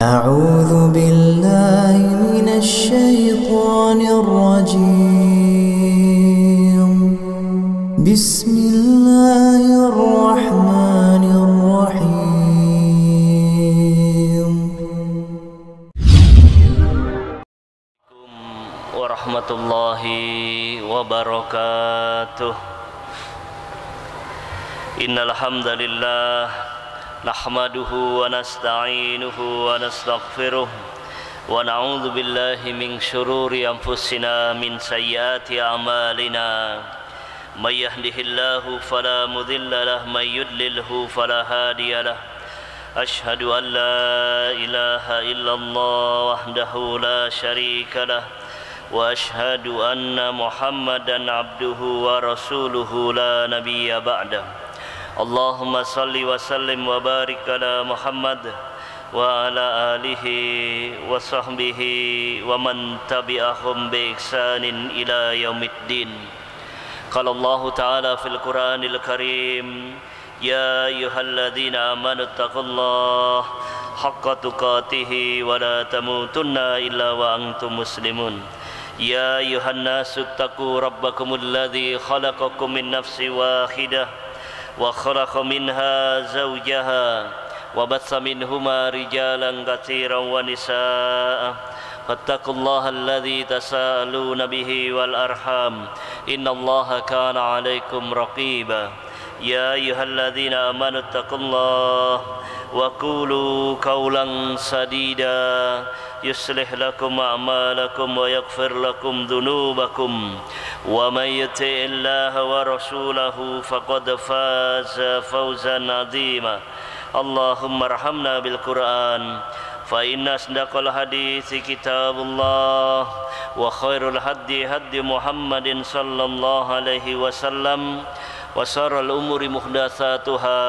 أعوذ بالله من الشيطان الرجيم بسم الله الرحمن الرحيم warahmatullahi wabarakatuh. Innal hamdalillah nahmaduhu wa nasta'inuhu wa nastaghfiruh wa na'udzu billahi min shururi anfusina min sayyiati a'malina. May yahdihillahu fala mudilla lahu may yudlilhu fala hadiya lahu. Ashhadu an la ilaha illallah wahdahu la syarika lahu wa ashhadu anna Muhammadan abduhu wa rasuluhu la nabiyya ba'dah. Allahumma salli wa sallim wa barik ala Muhammad wa ala alihi wa sahbihi wa man tabi'ahum bi ihsanin ila yaumiddin. Qala Allah ta'ala fil Qur'anil Karim, ya ayyuhalladzina amanu taqullaha haqqa tuqatih wa la tamutunna illa wa antum muslimun. Ya ayyuhan nasu taqu rabbakumul ladzi khalaqakum min nafsin wahidah wa khalaqa minha zawjaha wa batha minhuma rijalan katsiran wa nisaa. Fattaqullaha alladzi tasaaluna bihi wal arham innallaha kana 'alaikum raqiba. Ya ayyuhalladzina amanu taqullaha wa qulu qawlan sadida yuslih lakum a'malakum wa yaghfir lakum dhunubakum wa may yuti'illaha wa rasulahu faqad faza fawzan 'azima. Allahumma arhamna bil Qur'an fa inna asdaqal hadithi kitabullah wa khairul hadi hadi Muhammadin sallallahu alaihi wasallam wa syarrul umuri muhdatsatuha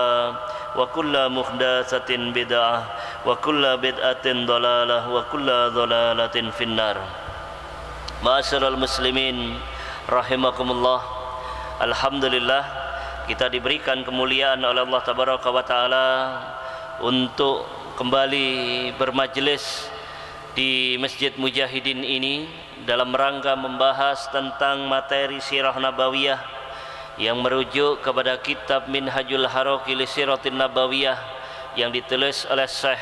wa kullu muhdatsatin bid'ah wa kullu bid'atin dhalalah wa kullu dhalalatin finnar. Ma'asyiral muslimin rahimakumullah. Alhamdulillah kita diberikan kemuliaan oleh Allah tabaraka wa taala untuk kembali bermajlis di Masjid Mujahidin ini dalam rangka membahas tentang materi sirah nabawiyah yang merujuk kepada kitab Minhajul Haraqi li Siratin Nabawiyah yang ditulis oleh Syekh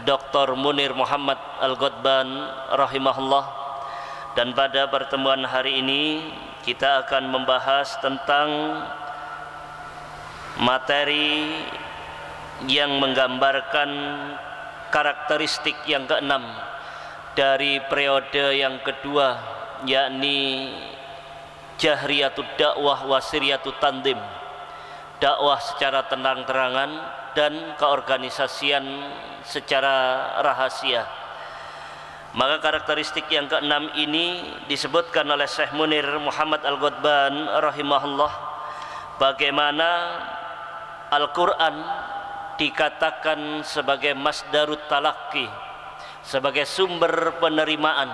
Dr. Munir Muhammad Al-Ghadban rahimahullah. Dan pada pertemuan hari ini kita akan membahas tentang materi yang menggambarkan karakteristik yang keenam dari periode yang kedua, yakni jahriyatud dakwah wa siryatud tandim, dakwah secara terang-terangan dan keorganisasian secara rahasia. Maka karakteristik yang keenam ini disebutkan oleh Syekh Munir Muhammad Al-Ghadban rahimahullah, bagaimana Al-Quran dikatakan sebagai masdarut talaqi, sebagai sumber penerimaan,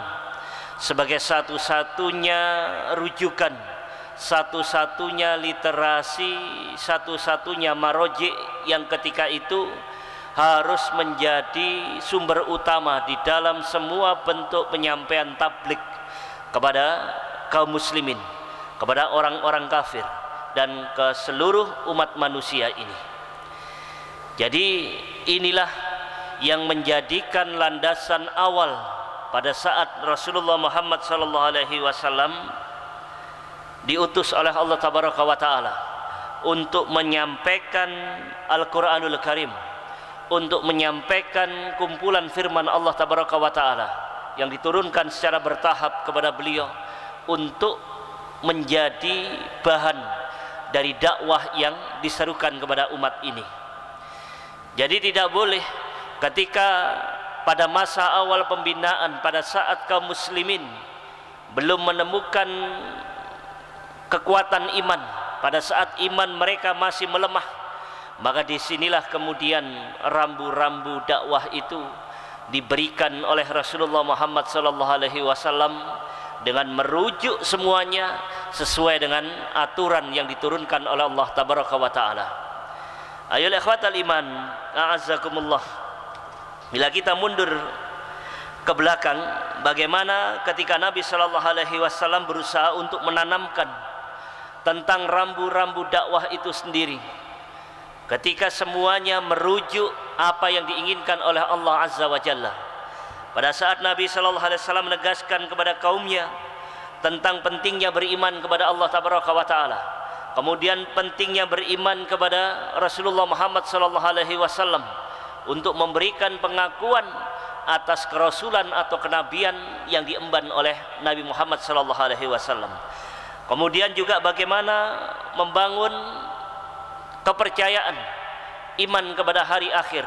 sebagai satu-satunya rujukan, satu-satunya literasi, satu-satunya maroji yang ketika itu harus menjadi sumber utama di dalam semua bentuk penyampaian tabligh kepada kaum muslimin, kepada orang-orang kafir dan ke seluruh umat manusia ini. Jadi inilah yang menjadikan landasan awal pada saat Rasulullah Muhammad SAW diutus oleh Allah Tabaraka wa Ta'ala untuk menyampaikan Al-Quranul Karim, untuk menyampaikan kumpulan firman Allah Tabaraka wa Ta'ala yang diturunkan secara bertahap kepada beliau untuk menjadi bahan dari dakwah yang diserukan kepada umat ini. Jadi tidak boleh ketika pada masa awal pembinaan, pada saat kaum muslimin belum menemukan kekuatan iman, pada saat iman mereka masih melemah, maka disinilah kemudian rambu-rambu dakwah itu diberikan oleh Rasulullah Muhammad SAW dengan merujuk semuanya sesuai dengan aturan yang diturunkan oleh Allah Tabaraka wa Ta'ala. Ayolah ikhwatal iman, a'azzakumullah. Bila kita mundur ke belakang, bagaimana ketika Nabi Shallallahu Alaihi Wasallam berusaha untuk menanamkan tentang rambu-rambu dakwah itu sendiri, ketika semuanya merujuk apa yang diinginkan oleh Allah Azza wa Jalla. Pada saat Nabi Shallallahu Alaihi Wasallam menegaskan kepada kaumnya tentang pentingnya beriman kepada Allah Tabaraka wa Taala, kemudian pentingnya beriman kepada Rasulullah Muhammad Shallallahu Alaihi Wasallam untuk memberikan pengakuan atas kerasulan atau kenabian yang diemban oleh Nabi Muhammad Shallallahu Alaihi Wasallam. Kemudian juga bagaimana membangun kepercayaan iman kepada hari akhir,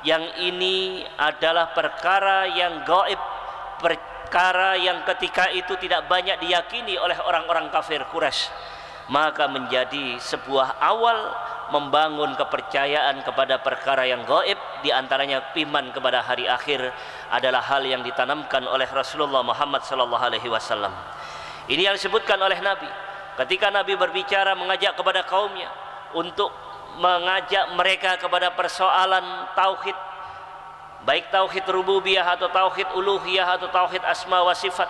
yang ini adalah perkara yang gaib, perkara yang ketika itu tidak banyak diyakini oleh orang-orang kafir Quraisy, maka menjadi sebuah awal membangun kepercayaan kepada perkara yang gaib, diantaranya iman kepada hari akhir adalah hal yang ditanamkan oleh Rasulullah Muhammad Sallallahu Alaihi Wasallam. Ini yang disebutkan oleh Nabi ketika Nabi berbicara mengajak kepada kaumnya untuk mengajak mereka kepada persoalan tauhid, baik tauhid rububiyah atau tauhid uluhiyah atau tauhid asma wa sifat.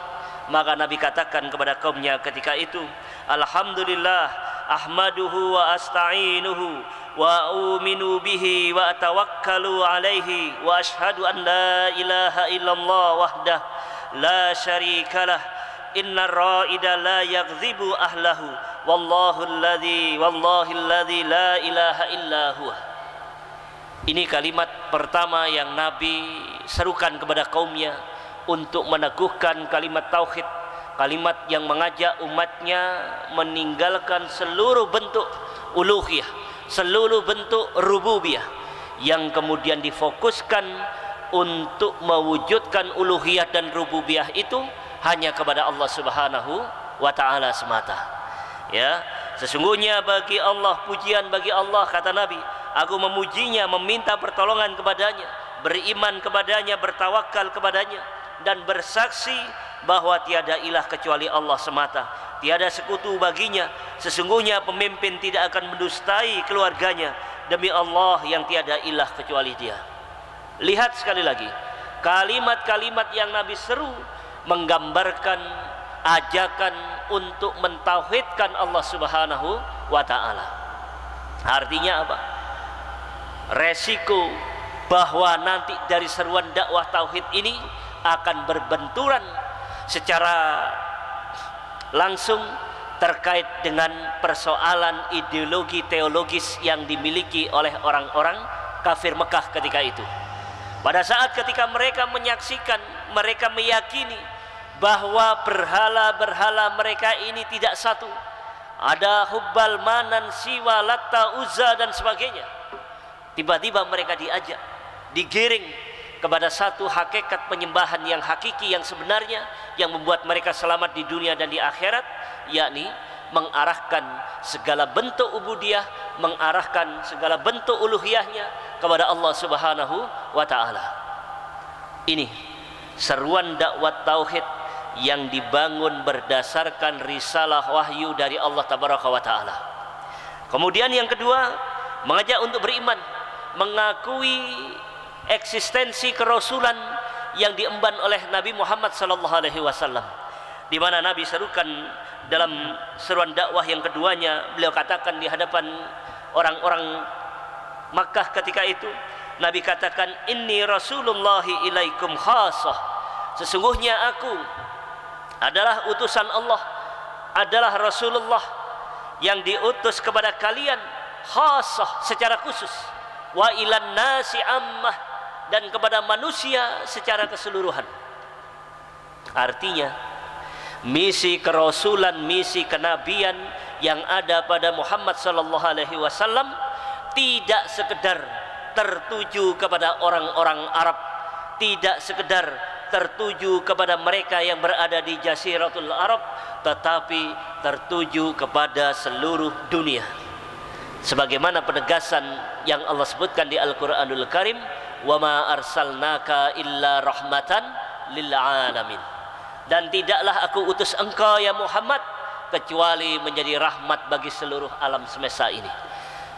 Maka Nabi katakan kepada kaumnya ketika itu, alhamdulillah ahmaduhu wa asta'inuhu wa uminu bihi wa atawakkalu alaihi wa ashhadu an la ilaha illallah wahdah la syarikalah inna ra'ida la yaghzibu ahlahu wallahi alladhi la ilaha illa huwa. Ini kalimat pertama yang Nabi serukan kepada kaumnya untuk meneguhkan kalimat tauhid, kalimat yang mengajak umatnya meninggalkan seluruh bentuk uluhiyah, seluruh bentuk rububiyah, yang kemudian difokuskan untuk mewujudkan uluhiyah dan rububiyah itu hanya kepada Allah Subhanahu wa Ta'ala semata. Ya, sesungguhnya bagi Allah, pujian bagi Allah, kata Nabi, aku memujinya, meminta pertolongan kepadanya, beriman kepadanya, bertawakal kepadanya, dan bersaksi bahwa tiada ilah kecuali Allah semata, tiada sekutu baginya. Sesungguhnya pemimpin tidak akan mendustai keluarganya, demi Allah yang tiada ilah kecuali Dia. Lihat sekali lagi, kalimat-kalimat yang Nabi seru menggambarkan ajakan untuk mentauhidkan Allah Subhanahu wa Ta'ala. Artinya apa? Resiko bahwa nanti dari seruan dakwah tauhid ini akan berbenturan secara langsung terkait dengan persoalan ideologi teologis yang dimiliki oleh orang-orang kafir Mekah ketika itu. Pada saat ketika mereka menyaksikan, mereka meyakini bahwa berhala-berhala mereka ini tidak satu, ada Hubbal, Manan, Siwa, Latta, Uzza dan sebagainya. Tiba-tiba mereka diajak, digiring kepada satu hakikat penyembahan yang hakiki, yang sebenarnya, yang membuat mereka selamat di dunia dan di akhirat, yakni mengarahkan segala bentuk ubudiyah, mengarahkan segala bentuk uluhiyahnya kepada Allah Subhanahu wa Ta'ala. Ini seruan dakwah tauhid yang dibangun berdasarkan risalah wahyu dari Allah Tabaraka wa Ta'ala. Kemudian yang kedua, mengajak untuk beriman, mengakui eksistensi kerasulan yang diemban oleh Nabi Muhammad sallallahu alaihi wasallam, di mana Nabi serukan dalam seruan dakwah yang keduanya, beliau katakan di hadapan orang-orang Makkah ketika itu, Nabi katakan, inni rasulullahi ilaikum khasah, sesungguhnya aku adalah utusan Allah, adalah Rasulullah yang diutus kepada kalian khasah, secara khusus, wa ilan nasi ammah, dan kepada manusia secara keseluruhan. Artinya misi kerasulan, misi kenabian yang ada pada Muhammad sallallahu alaihi wasallam tidak sekedar tertuju kepada orang-orang Arab, tidak sekedar tertuju kepada mereka yang berada di Jaziratul Arab, tetapi tertuju kepada seluruh dunia. Sebagaimana penegasan yang Allah sebutkan di Al-Qur'anul Karim, wa ma arsalnaka illa rahmatan lil alamin, dan tidaklah aku utus engkau ya Muhammad kecuali menjadi rahmat bagi seluruh alam semesta ini.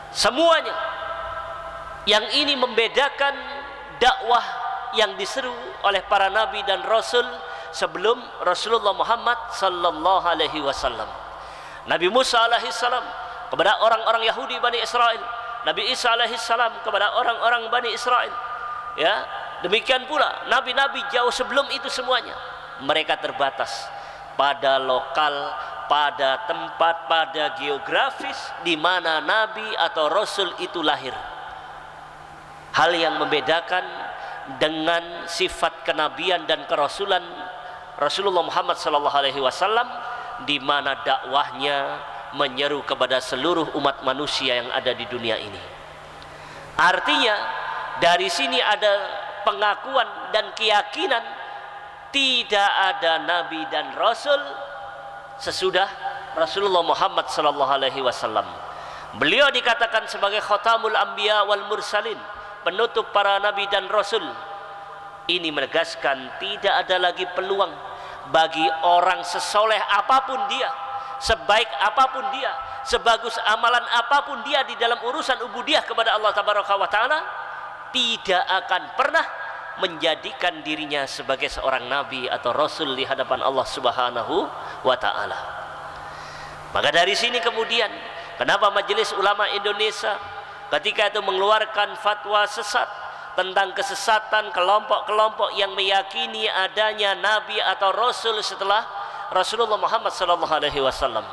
Semuanya yang ini membedakan dakwah yang diseru oleh para nabi dan rasul sebelum Rasulullah Muhammad sallallahu alaihi wasallam. Nabi Musa alaihi salam kepada orang-orang Yahudi Bani Israel, Nabi Isa alaihi salam kepada orang-orang Bani Israel. Ya, demikian pula nabi-nabi jauh sebelum itu semuanya. Mereka terbatas pada lokal, pada tempat, pada geografis di mana nabi atau rasul itu lahir. Hal yang membedakan dengan sifat kenabian dan kerasulan Rasulullah Muhammad sallallahu alaihi wasallam, di mana dakwahnya menyeru kepada seluruh umat manusia yang ada di dunia ini. Artinya dari sini ada pengakuan dan keyakinan tidak ada nabi dan rasul sesudah Rasulullah Muhammad sallallahu alaihi wasallam. Beliau dikatakan sebagai khatamul anbiya wal mursalin, penutup para nabi dan rasul. Ini menegaskan tidak ada lagi peluang bagi orang sesoleh apapun dia, sebaik apapun dia, sebagus amalan apapun dia di dalam urusan ubudiyah kepada Allah tabaraka wa taala, tidak akan pernah menjadikan dirinya sebagai seorang nabi atau rasul di hadapan Allah Subhanahu wa taala. Maka dari sini kemudian kenapa Majelis Ulama Indonesia ketika itu mengeluarkan fatwa sesat tentang kesesatan kelompok-kelompok yang meyakini adanya nabi atau rasul setelah Rasulullah Muhammad sallallahu alaihi wasallam.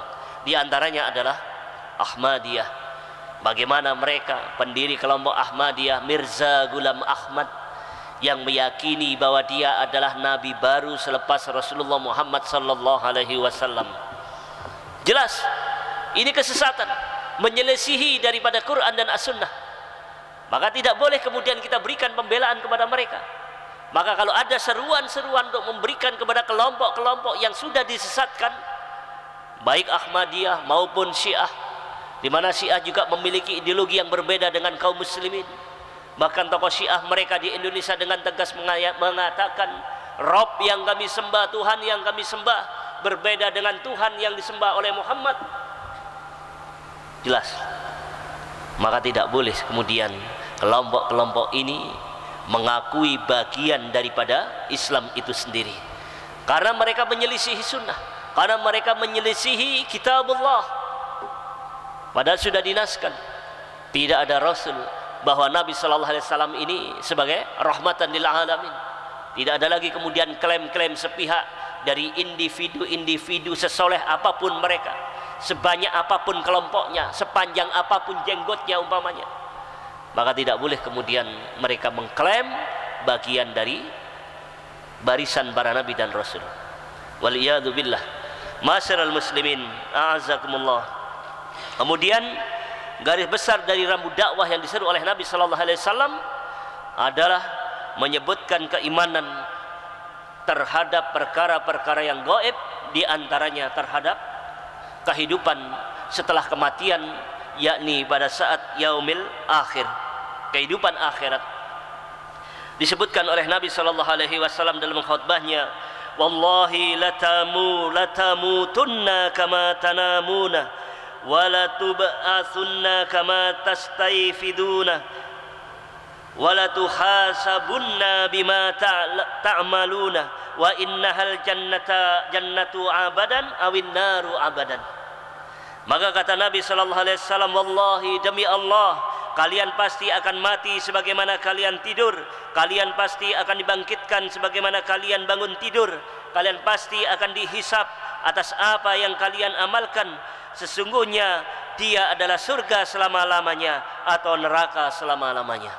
Di antaranya adalah Ahmadiyah. Bagaimana mereka pendiri kelompok Ahmadiyah Mirza Ghulam Ahmad yang meyakini bahwa dia adalah nabi baru selepas Rasulullah Muhammad sallallahu alaihi wasallam. Jelas ini kesesatan, menyelisihi daripada Quran dan As-Sunnah. Maka tidak boleh kemudian kita berikan pembelaan kepada mereka. Maka kalau ada seruan-seruan untuk memberikan kepada kelompok-kelompok yang sudah disesatkan, baik Ahmadiyah maupun Syiah, di mana Syiah juga memiliki ideologi yang berbeda dengan kaum muslimin. Bahkan tokoh Syiah mereka di Indonesia dengan tegas mengatakan Rob yang kami sembah, Tuhan yang kami sembah berbeda dengan Tuhan yang disembah oleh Muhammad. Jelas. Maka tidak boleh kemudian kelompok-kelompok ini mengakui bagian daripada Islam itu sendiri, karena mereka menyelisihi sunnah, karena mereka menyelisihi kitabullah. Padahal sudah dinaskan tidak ada rasul, bahwa Nabi sallallahu alaihi wasallam ini sebagai rahmatan lil alamin. Tidak ada lagi kemudian klaim-klaim sepihak dari individu-individu sesoleh apapun mereka, sebanyak apapun kelompoknya, sepanjang apapun jenggotnya umpamanya. Maka tidak boleh kemudian mereka mengklaim bagian dari barisan para nabi dan rasul. Waliyadu billah. Masyarul muslimin, a'azakumullah. Kemudian garis besar dari rambut dakwah yang diseru oleh Nabi sallallahu alaihi wasallam adalah menyebutkan keimanan terhadap perkara-perkara yang gaib, di antaranya terhadap kehidupan setelah kematian, yakni pada saat yaumil akhir, kehidupan akhirat. Disebutkan oleh Nabi sallallahu alaihi wasallam dalam khutbahnya, wallahi latamutunna kama tanamuna wa latub'atsunna kama tastayfiduna wa latuhasabunna bima ta'maluna wa innahal jannatu abadan awin naru abadan. Maka kata Nabi sallallahu alaihi wasallam, wallahi demi Allah, kalian pasti akan mati sebagaimana kalian tidur, kalian pasti akan dibangkitkan sebagaimana kalian bangun tidur, kalian pasti akan dihisap atas apa yang kalian amalkan. Sesungguhnya dia adalah surga selama-lamanya atau neraka selama-lamanya.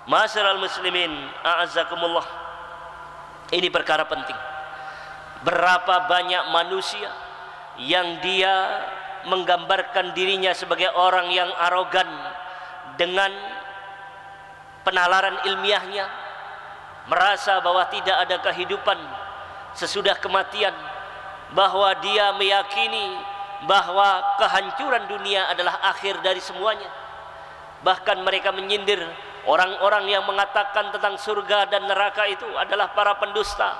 Masyarul muslimin, a'azzakumullah. Ini perkara penting. Berapa banyak manusia yang dia menggambarkan dirinya sebagai orang yang arogan dengan penalaran ilmiahnya, merasa bahwa tidak ada kehidupan sesudah kematian, bahwa dia meyakini bahwa kehancuran dunia adalah akhir dari semuanya. Bahkan mereka menyindir orang-orang yang mengatakan tentang surga dan neraka itu adalah para pendusta,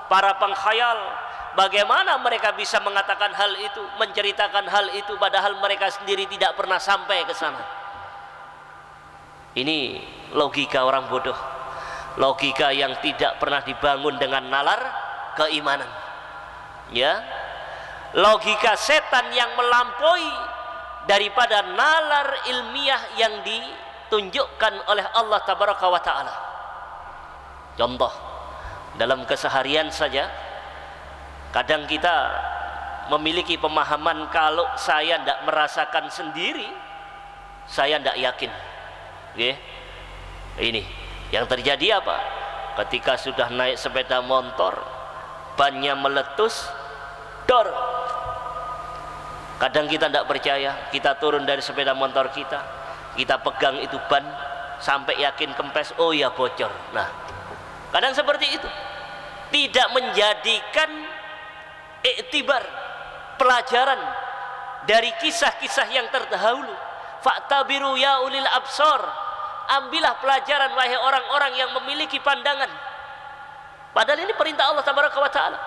para pengkhayal. Bagaimana mereka bisa mengatakan hal itu, menceritakan hal itu, padahal mereka sendiri tidak pernah sampai ke sana. Ini logika orang bodoh. logika yang tidak pernah dibangun dengan nalar keimanan, ya, logika setan yang melampaui daripada nalar ilmiah yang ditunjukkan oleh Allah tabaraka wa ta'ala. Contoh, dalam keseharian saja kadang kita memiliki pemahaman kalau saya tidak merasakan sendiri, saya tidak yakin. Oke? Ini yang terjadi apa? Ketika sudah naik sepeda motor, bannya meletus, dor. Kadang kita tidak percaya, kita turun dari sepeda motor kita pegang itu ban sampai yakin kempes, oh ya bocor. Nah, kadang seperti itu, tidak menjadikan iktibar, pelajaran dari kisah-kisah yang terdahulu. Fa'tabiru ya ulil absor, ambillah pelajaran wahai orang-orang yang memiliki pandangan. Padahal ini perintah Allah tabaraka wa ta'ala,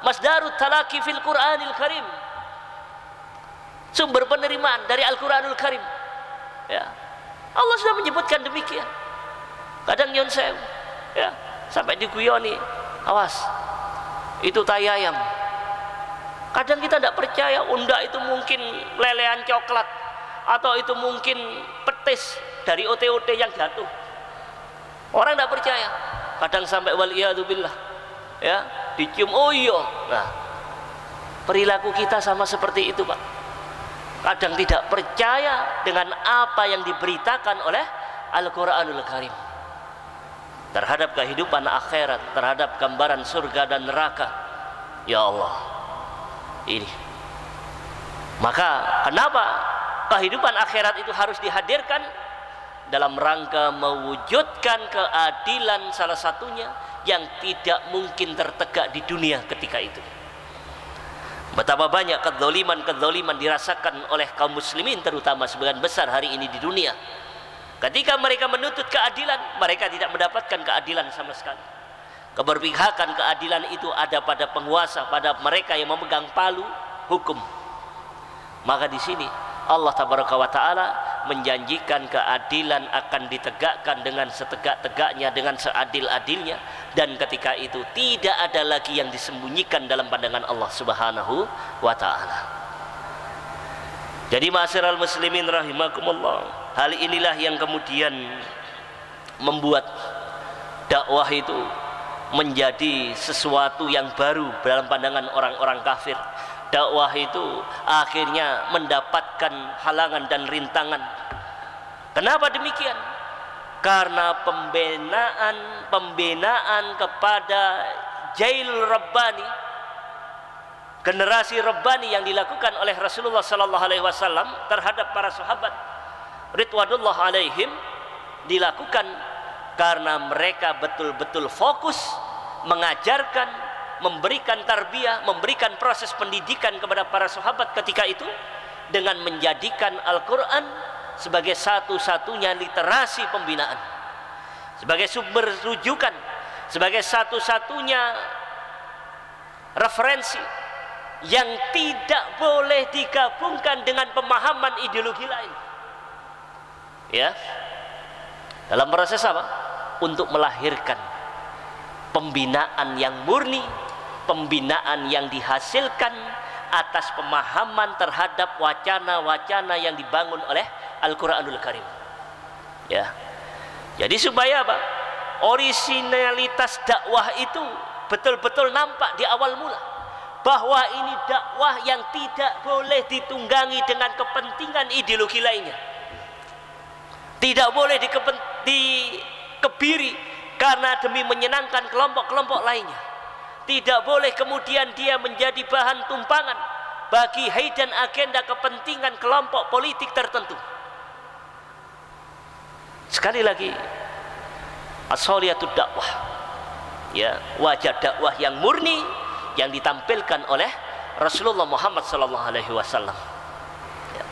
masdarut talaki fil Qur'anil Karim, sumber penerimaan dari Al-Quranul Karim, ya. Allah sudah menyebutkan demikian. Kadang nyon sewu, ya, sampai diguyoni, awas itu tai ayam. Kadang kita tidak percaya, unda itu mungkin lelehan coklat, atau itu mungkin petis dari OT-OT yang jatuh. Orang tidak percaya. Kadang sampai waliyadzubillah, ya, dicium, oh iya. Nah, perilaku kita sama seperti itu, Pak. Kadang tidak percaya dengan apa yang diberitakan oleh Al-Quranul Karim terhadap kehidupan akhirat, terhadap gambaran surga dan neraka. Ya Allah, ini. Maka kenapa kehidupan akhirat itu harus dihadirkan? Dalam rangka mewujudkan keadilan, salah satunya yang tidak mungkin tertegak di dunia ketika itu. Betapa banyak kezaliman dirasakan oleh kaum muslimin, terutama sebagian besar hari ini di dunia. Ketika mereka menuntut keadilan, mereka tidak mendapatkan keadilan sama sekali. Keberpihakan keadilan itu ada pada penguasa, pada mereka yang memegang palu hukum. Maka di sini Allah tabaraka wa ta'ala menjanjikan keadilan akan ditegakkan dengan setegak-tegaknya, dengan seadil-adilnya, dan ketika itu tidak ada lagi yang disembunyikan dalam pandangan Allah subhanahu wa ta'ala. Jadi ma'asyiral muslimin rahimakumullah, hal inilah yang kemudian membuat dakwah itu menjadi sesuatu yang baru dalam pandangan orang-orang kafir. Dakwah itu akhirnya mendapatkan halangan dan rintangan. Kenapa demikian? Karena pembinaan kepada Jail Rabbani, generasi Rabbani yang dilakukan oleh Rasulullah sallallahu alaihi wasallam terhadap para sahabat ridwanullah alaihim, dilakukan karena mereka betul-betul fokus mengajarkan, memberikan tarbiyah, memberikan proses pendidikan kepada para sahabat ketika itu dengan menjadikan Al-Quran sebagai satu-satunya literasi pembinaan, sebagai sumber rujukan, sebagai satu-satunya referensi yang tidak boleh digabungkan dengan pemahaman ideologi lain. Ya, dalam proses apa? Untuk melahirkan pembinaan yang murni, pembinaan yang dihasilkan atas pemahaman terhadap wacana-wacana yang dibangun oleh Al-Quranul Karim. Ya, jadi supaya apa? Originalitas dakwah itu betul-betul nampak di awal mula, bahwa ini dakwah yang tidak boleh ditunggangi dengan kepentingan ideologi lainnya, tidak boleh dikebiri karena demi menyenangkan kelompok-kelompok lainnya. Tidak boleh kemudian dia menjadi bahan tumpangan bagi hidden agenda kepentingan kelompok politik tertentu. Sekali lagi, as-soliyatud dakwah, ya, wajah dakwah yang murni yang ditampilkan oleh Rasulullah Muhammad sallallahu alaihi wasallam. Ya.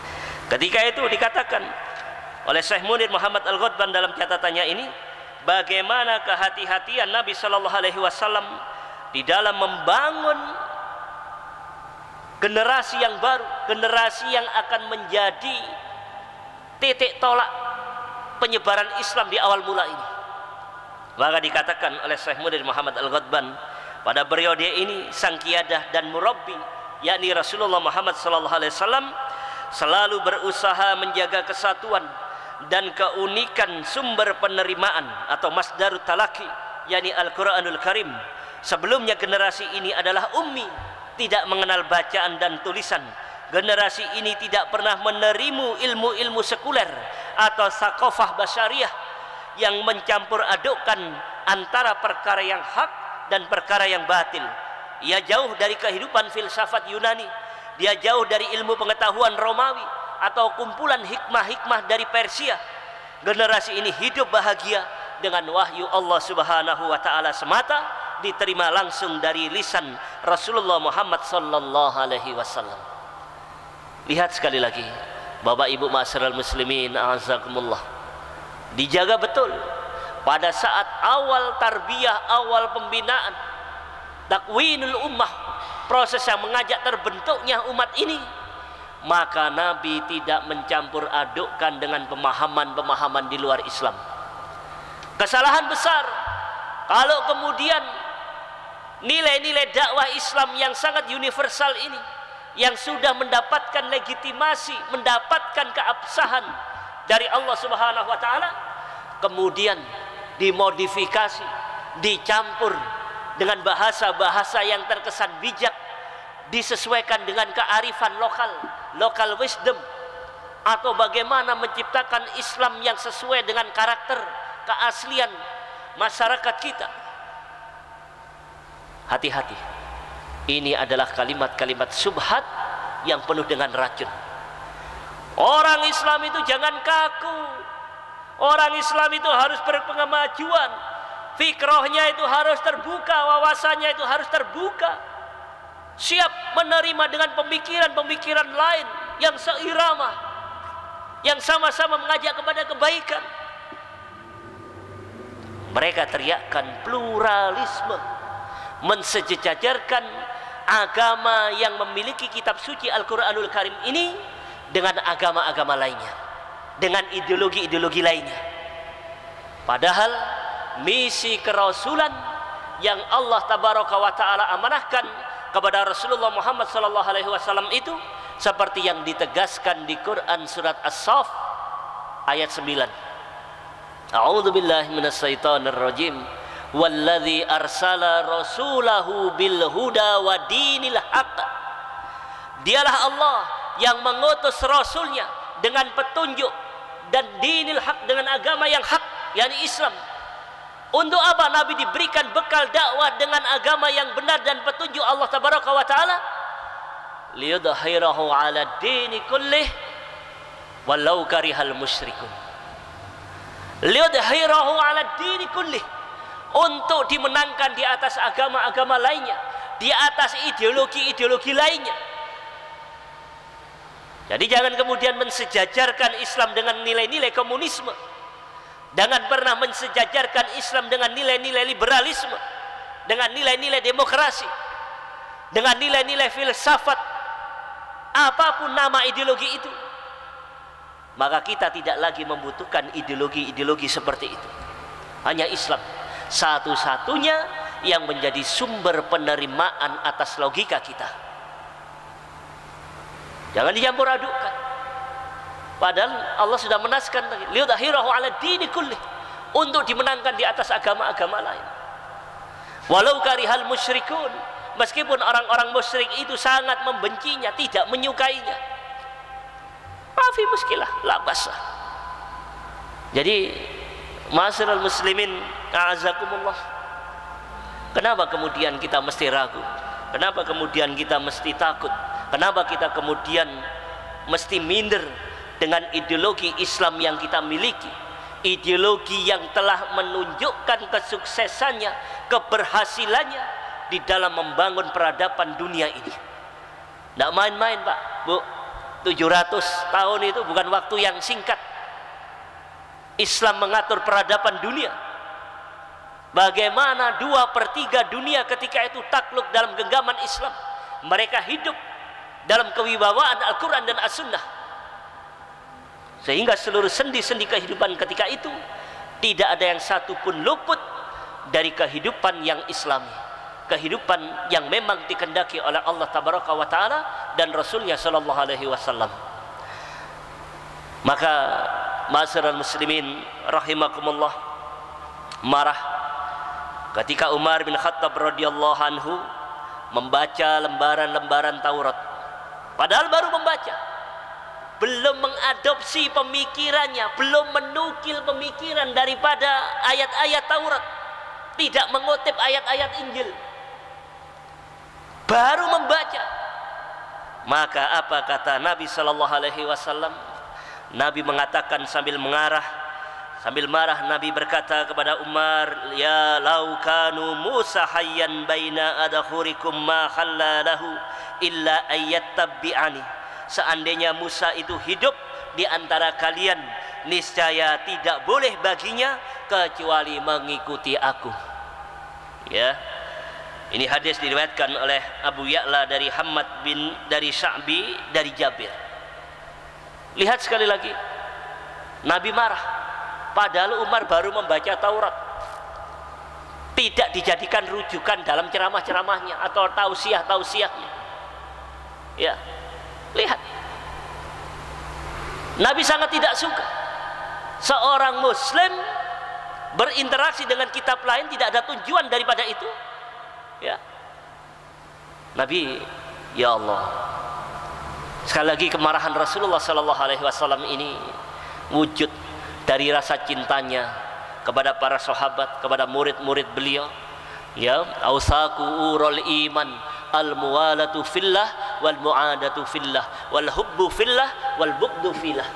Ketika itu dikatakan oleh Syekh Munir Muhammad Al-Ghadban dalam catatannya ini, bagaimana kehati-hatian Nabi sallallahu alaihi wasallam di dalam membangun generasi yang baru, generasi yang akan menjadi titik tolak penyebaran Islam di awal mula ini. Maka dikatakan oleh Syekh Mudin Muhammad Al-Ghadban, pada beliau dia ini sang kiadah dan murabbi, yakni Rasulullah Muhammad sallallahu alaihi wasallam, selalu berusaha menjaga kesatuan dan keunikan sumber penerimaan atau masdarut talaki, yakni Al-Qur'anul Karim. Sebelumnya generasi ini adalah ummi, tidak mengenal bacaan dan tulisan. Generasi ini tidak pernah menerima ilmu-ilmu sekuler atau sakofah basyariah yang mencampur adukkan antara perkara yang hak dan perkara yang batil. Ia jauh dari kehidupan filsafat Yunani, dia jauh dari ilmu pengetahuan Romawi atau kumpulan hikmah-hikmah dari Persia. Generasi ini hidup bahagia dengan wahyu Allah Subhanahu wa taala semata, diterima langsung dari lisan Rasulullah Muhammad sallallahu alaihi wasallam. Lihat sekali lagi, Bapak Ibu ma'asyiral muslimin a'azakumullah, dijaga betul pada saat awal tarbiyah, awal pembinaan, takwinul ummah, proses yang mengajak terbentuknya umat ini. Maka Nabi tidak mencampur adukkan dengan pemahaman-pemahaman di luar Islam. Kesalahan besar kalau kemudian nilai-nilai dakwah Islam yang sangat universal ini, yang sudah mendapatkan legitimasi, mendapatkan keabsahan dari Allah Subhanahu wa taala, kemudian dimodifikasi, dicampur dengan bahasa-bahasa yang terkesan bijak, disesuaikan dengan kearifan lokal wisdom, atau bagaimana menciptakan Islam yang sesuai dengan karakter keaslian masyarakat kita. Hati-hati, ini adalah kalimat-kalimat subhat yang penuh dengan racun. Orang Islam itu jangan kaku. Orang Islam itu harus berkemajuan. Fikrahnya itu harus terbuka, wawasannya itu harus terbuka. Siap menerima dengan pemikiran-pemikiran lain yang seirama, yang sama-sama mengajak kepada kebaikan. Mereka teriakkan pluralisme, mensejajarkan agama yang memiliki kitab suci Al-Quranul Karim ini dengan agama-agama lainnya, dengan ideologi-ideologi lainnya. Padahal misi kerasulan yang Allah Tabaraka wa Ta'ala amanahkan kepada Rasulullah Muhammad sallallahu alaihi wasallam itu seperti yang ditegaskan di Quran surat As-Saff ayat 9. A'udzu billahi minasyaitonir rajim. Walladzi arsala rasulahu bil huda wa dinil haq. Dialah Allah yang mengutus rasulnya dengan petunjuk dan dinil haq, dengan agama yang hak, yakni Islam. Untuk apa Nabi diberikan bekal dakwah dengan agama yang benar dan petunjuk Allah Tabaraka wa taala? Liyudhhirahu 'ala dini kullih walau karihal musyrikun. Liyudhhirahu 'ala dini kullih, untuk dimenangkan di atas agama-agama lainnya, di atas ideologi-ideologi lainnya. Jadi jangan kemudian mensejajarkan Islam dengan nilai-nilai komunisme, jangan pernah mensejajarkan Islam dengan nilai-nilai liberalisme, dengan nilai-nilai demokrasi, dengan nilai-nilai filsafat, apapun nama ideologi itu. Maka kita tidak lagi membutuhkan ideologi-ideologi seperti itu. Hanya Islam satu-satunya yang menjadi sumber penerimaan atas logika kita. Jangan dicampur adukkan. Padahal Allah sudah menaskan liyudhhirahu 'ala dini kullih, untuk dimenangkan di atas agama-agama lain. Walau karihal musyrikun, meskipun orang-orang musyrik itu sangat membencinya, tidak menyukainya. Mafi muskilah, la basah. Jadi ma'asyiral muslimin a'azakumullah, kenapa kemudian kita mesti ragu? Kenapa kemudian kita mesti takut? Kenapa kita kemudian mesti minder dengan ideologi Islam yang kita miliki? Ideologi yang telah menunjukkan kesuksesannya, keberhasilannya di dalam membangun peradaban dunia ini. Tidak main-main Pak, Bu. 700 tahun itu bukan waktu yang singkat. Islam mengatur peradaban dunia. Bagaimana 2/3 dunia ketika itu takluk dalam genggaman Islam. Mereka hidup dalam kewibawaan Al-Quran dan As-Sunnah, sehingga seluruh sendi-sendi kehidupan ketika itu tidak ada yang satu pun luput dari kehidupan yang Islami, kehidupan yang memang dikehendaki oleh Allah Tabaraka wa Ta'ala dan Rasulnya Sallallahu Alaihi Wasallam. Maka ma'asyiral muslimin rahimakumullah, marah ketika Umar bin Khattab radhiyallahu anhu membaca lembaran-lembaran Taurat, padahal baru membaca, belum mengadopsi pemikirannya, belum menukil pemikiran daripada ayat-ayat Taurat, tidak mengutip ayat-ayat Injil, baru membaca. Maka apa kata Nabi Sallallahu Alaihi Wasallam? Nabi mengatakan sambil marah Nabi berkata kepada Umar, ya lau kanu Musa hayyan baina adkhurikum ma khallalahu illa ayyattabi'ani. Seandainya Musa itu hidup di antara kalian, niscaya tidak boleh baginya kecuali mengikuti aku. Ya. Ini hadis diriwayatkan oleh Abu Ya'la dari Hammad dari Sya'bi dari Jabir. Lihat sekali lagi, Nabi marah, padahal Umar baru membaca Taurat, tidak dijadikan rujukan dalam ceramah-ceramahnya atau tausiah-tausiahnya. Ya, lihat, Nabi sangat tidak suka seorang Muslim berinteraksi dengan kitab lain, tidak ada tujuan daripada itu. Ya, Nabi, ya Allah, sekali lagi kemarahan Rasulullah Sallallahu Alaihi Wasallam ini wujud dari rasa cintanya kepada para sahabat, kepada murid-murid beliau. Ya, ausaku urul iman al muwalatu fillah wal muadatu fillah wal hubbu fillah wal bughdu fillah.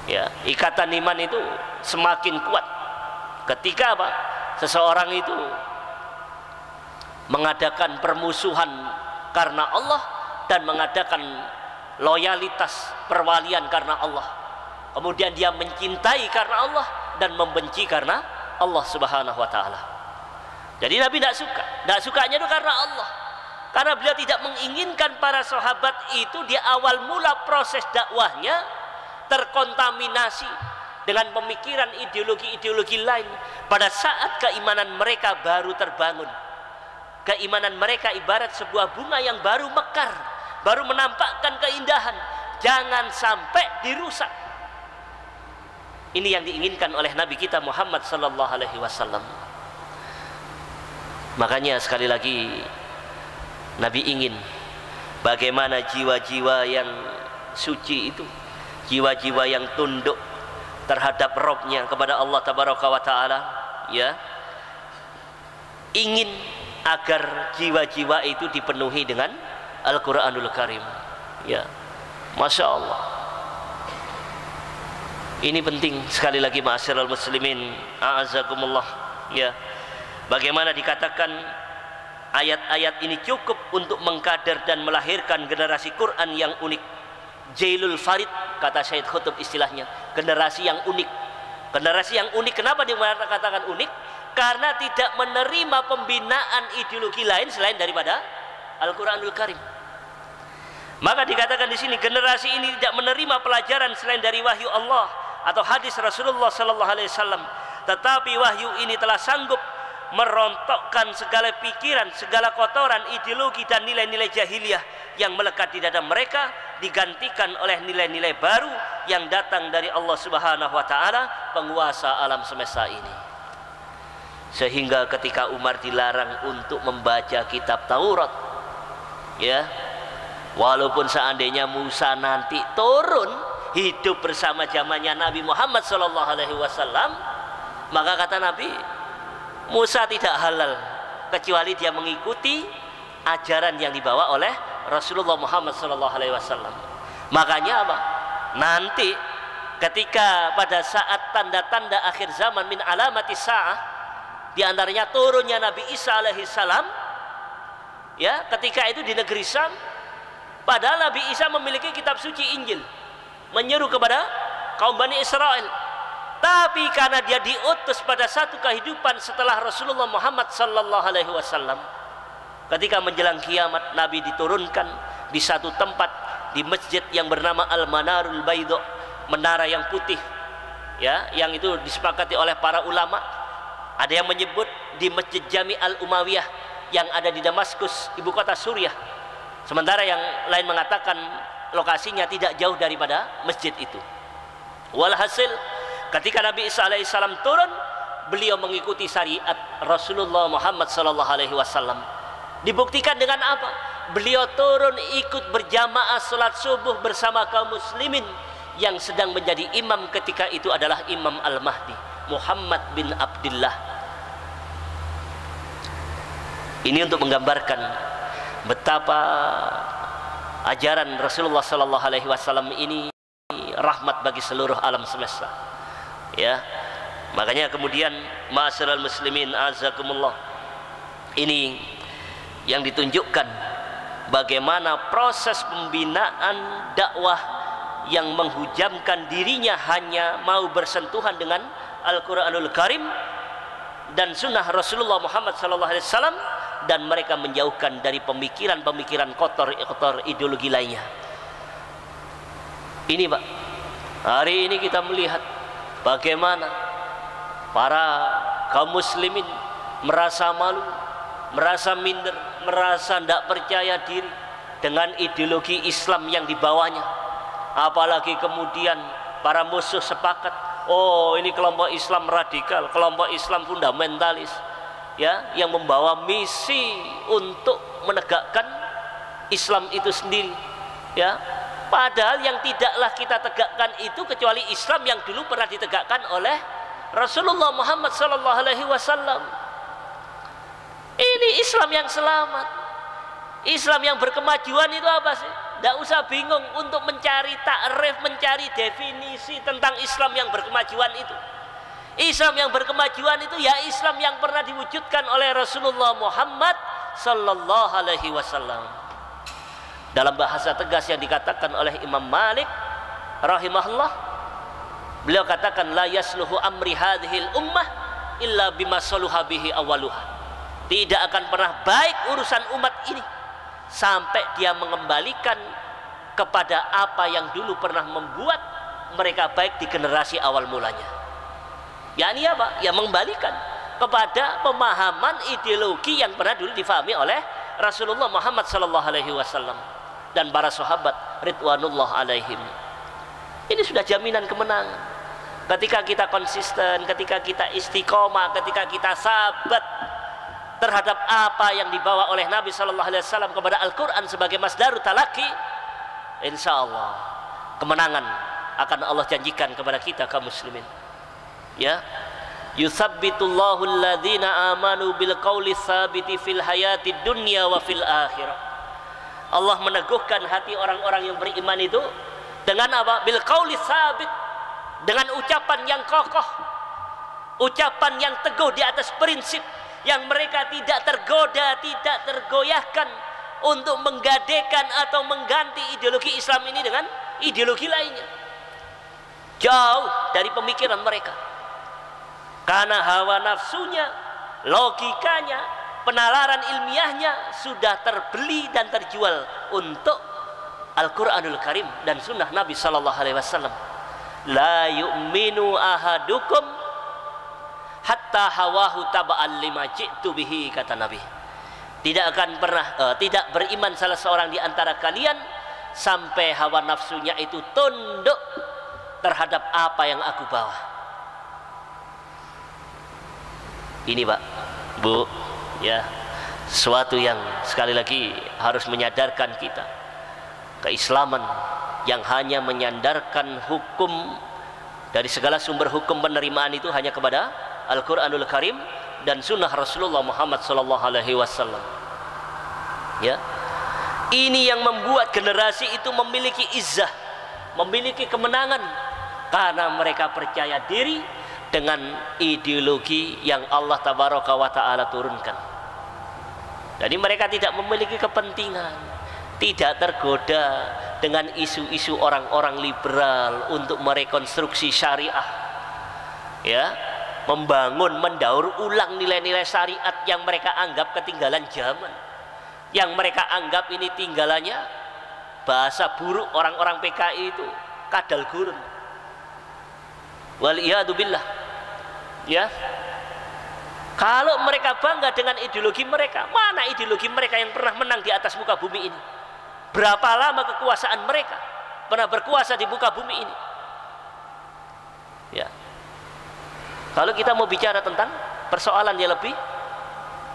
Ya, ikatan iman itu semakin kuat ketika apa? Seseorang itu mengadakan permusuhan karena Allah dan mengadakan loyalitas perwalian karena Allah. Kemudian dia mencintai karena Allah dan membenci karena Allah Subhanahu wa Ta'ala. Jadi Nabi tidak suka. Tidak sukanya itu karena Allah. Karena beliau tidak menginginkan para sahabat itu di awal mula proses dakwahnya terkontaminasi dengan pemikiran ideologi-ideologi lain pada saat keimanan mereka baru terbangun. Keimanan mereka ibarat sebuah bunga yang baru mekar, baru menampakkan keindahan. Jangan sampai dirusak. Ini yang diinginkan oleh Nabi kita Muhammad Sallallahu Alaihi Wasallam. Makanya sekali lagi Nabi ingin bagaimana jiwa-jiwa yang suci itu, jiwa-jiwa yang tunduk terhadap Rabb-nya kepada Allah Tabaraka wa Ta'ala, ya, ingin agar jiwa-jiwa itu dipenuhi dengan Al-Quranul Karim. Ya, Masya Allah. Ini penting sekali lagi ma'asyiral muslimin, a'azakumullah. Ya, bagaimana dikatakan ayat-ayat ini cukup untuk mengkader dan melahirkan generasi Quran yang unik. Jailul Farid, kata Syed Khutub istilahnya, generasi yang unik. Generasi yang unik, kenapa dikatakan unik? Karena tidak menerima pembinaan ideologi lain selain daripada Al-Quranul Karim. Maka dikatakan di sini generasi ini tidak menerima pelajaran selain dari wahyu Allah atau hadis Rasulullah Sallallahu Alaihi Wasallam. Tetapi wahyu ini telah sanggup merontokkan segala pikiran, segala kotoran ideologi dan nilai-nilai jahiliyah yang melekat di dada mereka, digantikan oleh nilai-nilai baru yang datang dari Allah Subhanahu wa Ta'ala, penguasa alam semesta ini. Sehingga ketika Umar dilarang untuk membaca kitab Taurat, ya, walaupun seandainya Musa nanti turun hidup bersama zamannya Nabi Muhammad Sallallahu Alaihi Wasallam, maka kata Nabi, Musa tidak halal kecuali dia mengikuti ajaran yang dibawa oleh Rasulullah Muhammad Sallallahu Alaihi Wasallam. Makanya apa? Nanti ketika pada saat tanda-tanda akhir zaman min alamati sa'ah, di antaranya turunnya Nabi Isa alaihi salam, ya, ketika itu di negeri Syam, padahal Nabi Isa memiliki kitab suci Injil, menyeru kepada kaum Bani Israel. Tapi karena dia diutus pada satu kehidupan setelah Rasulullah Muhammad Sallallahu Alaihi Wasallam, ketika menjelang kiamat Nabi diturunkan di satu tempat di masjid yang bernama Al-Manarul Baidho, menara yang putih, ya, yang itu disepakati oleh para ulama. Ada yang menyebut di Masjid Jami' Al-Umayyah yang ada di Damaskus, ibu kota Suriah. Sementara yang lain mengatakan lokasinya tidak jauh daripada masjid itu. Walhasil, ketika Nabi Isa alaihissalam turun, beliau mengikuti syariat Rasulullah Muhammad sallallahu alaihi wasallam. Dibuktikan dengan apa? Beliau turun ikut berjamaah salat subuh bersama kaum muslimin yang sedang menjadi imam ketika itu adalah Imam Al-Mahdi, Muhammad bin Abdullah. Ini untuk menggambarkan betapa ajaran Rasulullah sallallahu alaihi wasallam ini rahmat bagi seluruh alam semesta. Ya. Makanya kemudian ma'asyiral muslimin azakumullah, ini yang ditunjukkan bagaimana proses pembinaan dakwah yang menghujamkan dirinya hanya mau bersentuhan dengan Al-Quranul Karim dan sunnah Rasulullah Muhammad SAW, dan mereka menjauhkan dari pemikiran-pemikiran kotor ideologi lainnya. Ini Pak, hari ini kita melihat bagaimana para kaum muslimin merasa malu, merasa minder, merasa tidak percaya diri dengan ideologi Islam yang dibawanya. Apalagi kemudian para musuh sepakat, oh ini kelompok Islam radikal, kelompok Islam fundamentalis, ya, yang membawa misi untuk menegakkan Islam itu sendiri, ya. Padahal yang tidaklah kita tegakkan itu kecuali Islam yang dulu pernah ditegakkan oleh Rasulullah Muhammad SAW. Ini Islam yang selamat, Islam yang berkemajuan. Itu apa sih? Tidak usah bingung untuk mencari takrif, mencari definisi tentang Islam yang berkemajuan itu. Islam yang berkemajuan itu ya Islam yang pernah diwujudkan oleh Rasulullah Muhammad SAW. Dalam bahasa tegas yang dikatakan oleh Imam Malik rahimahullah, beliau katakan la yasluhu amri hadhil ummah illa bima saluha bihi awaluha. Tidak akan pernah baik urusan umat ini sampai dia mengembalikan kepada apa yang dulu pernah membuat mereka baik di generasi awal mulanya. Yani apa? Ya mengembalikan kepada pemahaman ideologi yang pernah dulu difahami oleh Rasulullah Muhammad SAW dan para sahabat ridwanullah alaihim. Ini sudah jaminan kemenangan. Ketika kita konsisten, ketika kita istiqomah, ketika kita sabat terhadap apa yang dibawa oleh Nabi SAW kepada Al-Quran sebagai masdarut talaki, insya Allah kemenangan akan Allah janjikan kepada kita kaum muslimin. Ya, yuthabbitullahu alladhina amanu bil qawli tsabiti fil hayati dunya wa fil akhirah. Allah meneguhkan hati orang-orang yang beriman itu dengan apa? Bil qawli tsabit, dengan ucapan yang kokoh, ucapan yang teguh di atas prinsip, yang mereka tidak tergoda, tidak tergoyahkan untuk menggadekan atau mengganti ideologi Islam ini dengan ideologi lainnya. Jauh dari pemikiran mereka, karena hawa nafsunya, logikanya, penalaran ilmiahnya sudah terbeli dan terjual untuk Al-Quranul Karim dan sunnah Nabi SAW. La yu'minu ahadukum hatta hawahu taba'an lima ji'tu bihi, kata Nabi. Tidak akan pernah tidak beriman salah seorang di antara kalian sampai hawa nafsunya itu tunduk terhadap apa yang aku bawa. Ini Pak, Bu, ya, sesuatu yang sekali lagi harus menyadarkan kita. Keislaman yang hanya menyandarkan hukum dari segala sumber hukum penerimaan itu hanya kepada Al-Quranul Karim dan sunnah Rasulullah Muhammad SAW. Ya, ini yang membuat generasi itu memiliki izzah, memiliki kemenangan, karena mereka percaya diri dengan ideologi yang Allah Tabaraka wa Ta'ala turunkan. Jadi mereka tidak memiliki kepentingan, tidak tergoda dengan isu-isu orang-orang liberal untuk merekonstruksi syariah, ya, membangun, mendaur ulang nilai-nilai syariat yang mereka anggap ketinggalan zaman, yang mereka anggap ini tinggalannya bahasa buruk orang-orang PKI itu, kadal gurun. Waliyadu billah, ya. Kalau mereka bangga dengan ideologi mereka, mana ideologi mereka yang pernah menang di atas muka bumi ini? Berapa lama kekuasaan mereka pernah berkuasa di muka bumi ini? Ya. Kalau kita mau bicara tentang persoalan yang lebih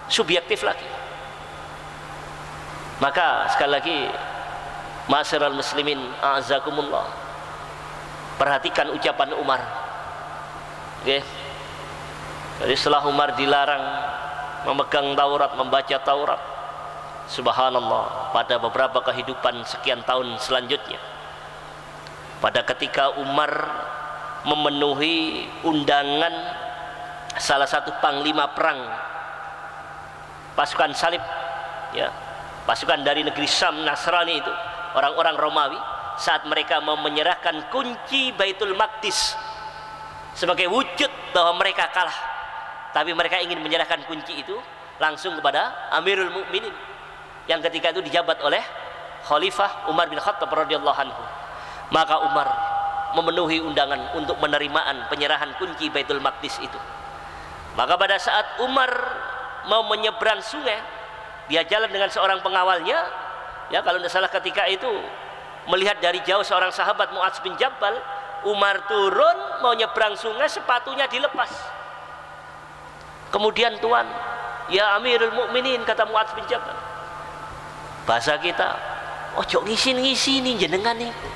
subjektif lagi, maka sekali lagi, ma'asyiral muslimin a'azakumullah, perhatikan ucapan Umar. Oke. Jadi setelah Umar dilarang memegang Taurat, membaca Taurat, subhanallah, pada beberapa kehidupan sekian tahun selanjutnya, pada ketika Umar memenuhi undangan salah satu panglima perang pasukan salib, ya, pasukan dari negeri Syam Nasrani itu, orang-orang Romawi, saat mereka mau menyerahkan kunci Baitul Maqdis sebagai wujud bahwa mereka kalah, tapi mereka ingin menyerahkan kunci itu langsung kepada Amirul Mukminin yang ketika itu dijabat oleh Khalifah Umar bin Khattab radhiyallahu anhu. Maka Umar memenuhi undangan untuk penerimaan penyerahan kunci Baitul Maqdis itu. Maka pada saat Umar mau menyeberang sungai, dia jalan dengan seorang pengawalnya, ya, kalau tidak salah ketika itu melihat dari jauh seorang sahabat Mu'adz bin Jabal. Umar turun mau nyebrang sungai, sepatunya dilepas. Kemudian, Tuan, ya Amirul Mukminin, kata Mu'adz bin Jabal, bahasa kita, ojo ngisin-ngisini jenengan itu.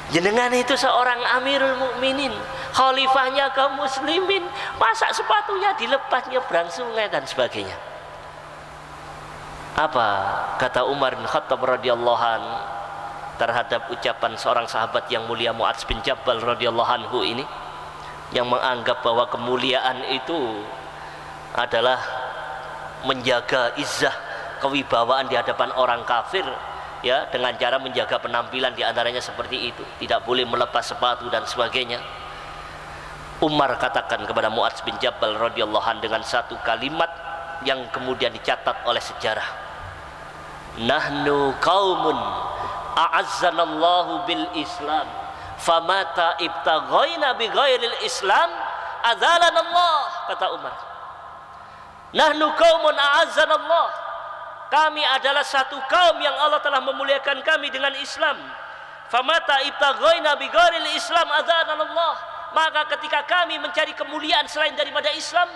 Jenengan itu seorang Amirul Mukminin, khalifahnya kaum muslimin, masa sepatunya dilepas nyebrang sungai dan sebagainya. Apa kata Umar bin Khattab radhiyallahu anhu terhadap ucapan seorang sahabat yang mulia Mu'adz bin Jabal radhiyallahu anhu ini, yang menganggap bahwa kemuliaan itu adalah menjaga izzah, kewibawaan di hadapan orang kafir, ya, dengan cara menjaga penampilan, di antaranya seperti itu, tidak boleh melepas sepatu dan sebagainya. Umar katakan kepada Mu'adz bin Jabal radhiyallahu anhu dengan satu kalimat yang kemudian dicatat oleh sejarah, nahnu qaumun a'azzanallahu bil Islam, famata ibtaghaina bi ghairil Islam adzalanallah. Kata Umar, nahnu qaumun a'azzanallah, kami adalah satu kaum yang Allah telah memuliakan kami dengan Islam. Famata ibtaghaina bi ghairil Islam adzalanallah, maka ketika kami mencari kemuliaan selain daripada Islam,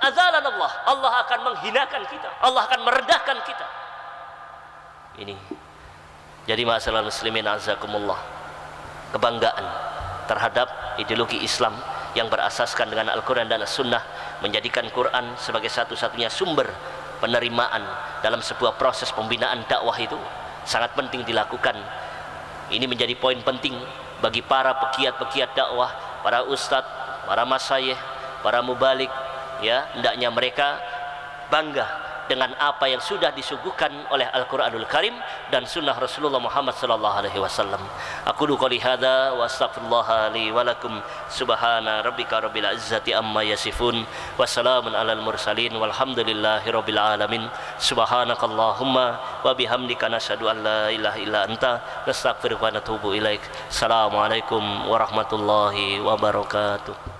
adzalanallah, Allah akan menghinakan kita, Allah akan merendahkan kita. Ini jadi masalah muslimin azakumullah, kebanggaan terhadap ideologi Islam yang berasaskan dengan Al-Quran dan As-Sunnah, menjadikan Quran sebagai satu-satunya sumber penerimaan dalam sebuah proses pembinaan dakwah itu sangat penting dilakukan. Ini menjadi poin penting bagi para pegiat-pegiat dakwah, para ustadz, para masyayikh, para mubalik, ya, hendaknya mereka bangga dengan apa yang sudah disuguhkan oleh Al-Quranul Karim dan sunnah Rasulullah Muhammad sallallahu alaihi wasallam. Aqulu qouli hadza wa astaghfirullah li wa lakum. Subhana rabbika rabbil izzati amma yasifun wa salamun alal mursalin walhamdulillahi rabbil alamin. Subhanakallahumma wa bihamdika nasyhadu an la ilaha illa anta nastaghfiruka wa natubu ilaik. Assalamualaikum warahmatullahi wabarakatuh.